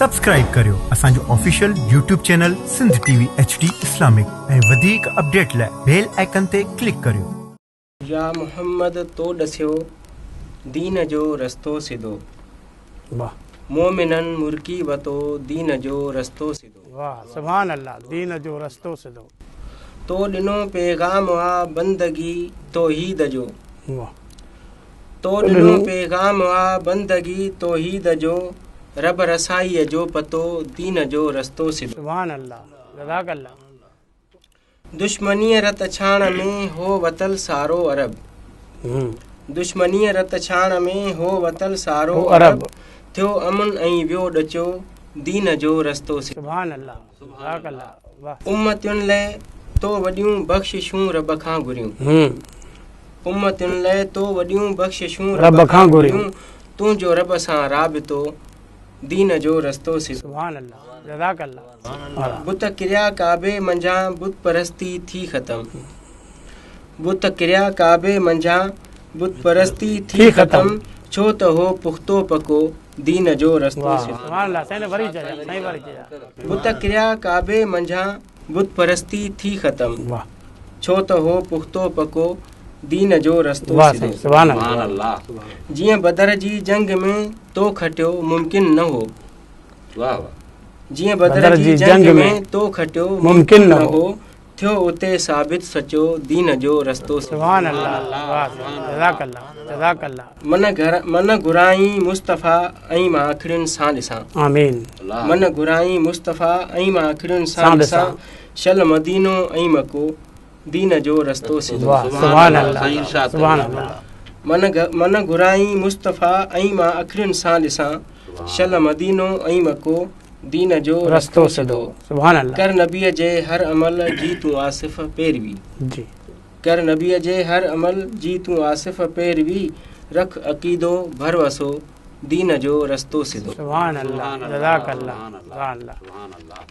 Subscribe करियो असांजो official YouTube channel Sindh TV HD Islamic ऐं वधीक अपडेट लाइ बेल आइकन ते क्लिक करियो। या मोहम्मद तो दस्यो दीन जो रस्तो सिधो, वाह मोमिनन मुर्की वतो दीन जो रस्तो सिधो, वाह सुभान अल्लाह। दीन जो रस्तो सिधो तो दिनो पैगाम आ बंदगी तौहीद जो, वाह तो दिनो पैगाम आ बंदगी तौहीद जो, रब रसाई जो पतो दीन जो रस्तो सिधो, सुभान अल्लाह जज़ाक अल्लाह। दुश्मनी रत छाण में हो वतल सारो अरब, दुश्मनी रत छाण में हो वतल सारो अरब, थियो अमन ऐं वियो ॾचो दीन जो रस्तो सिधो, सुभान अल्लाह जज़ाक अल्लाह। वाह उम्मतुनि लाइ तो वॾियूं बख़्शिशूं रब खां घुरियूं, उम्मतुनि लाइ तो वॾियूं बख़्शिशूं रब खां घुरियूं, तुंहिंजो रब सां राबितो दीन जो रस्तो सिधो, सुभान अल्लाह जज़ाक अल्लाह। बुत किरिया काबे मंझां बुत परस्ती थी ख़तम, बुत किरिया काबे मंझां बुत परस्ती थी ख़तम, छो त हो पुख्तो पको दीन जो रस्तो सिधो, सुभान अल्लाह। सही वरी चया, सही वरी चया। बुत किरिया काबे मंझां बुत परस्ती थी ख़तम, वाह छो त हो पुख्तो पको दीन जो रस्तो सिधो, सुभान अल्लाह। जीअं बदर जी जंग में तो खटियो मुमकिन न हो, जीअं बदर जी जंग में तो खटियो मुमकिन न हो, थियो उते साबित सचो दीन जो रस्तो सिधो, सुभान अल्लाह। वाह जज़ाक अल्लाह जज़ाक अल्लाह। मन घुराई मुस्तफ़ा ऐं मां अखियुनि सां ॾिसां, आमीन। मन घुराई मुस्तफ़ा ऐं मां अखियुनि सां ॾिसां, शल मदीनो ऐं मको दीन जो रस्तो सिधो, सुभान अल्लाह सुभान अल्लाह। मन घुराई मुस्तफ़ा ऐं मां अखियुनि सां ॾिसां, शल मदीनो ऐं मको दीन जो रस्तो सिधो, सुभान अल्लाह। कर नबीअ जे हर अमल जी तूं आसिफ़ पैरवी, जी कर नबीअ जे हर अमल जी तूं आसिफ़ पैरवी, रख अक़ीदो भरवसो दीन जो रस्तो सिधो, सुभान अल्लाह जज़ाक अल्लाह सुभान अल्लाह।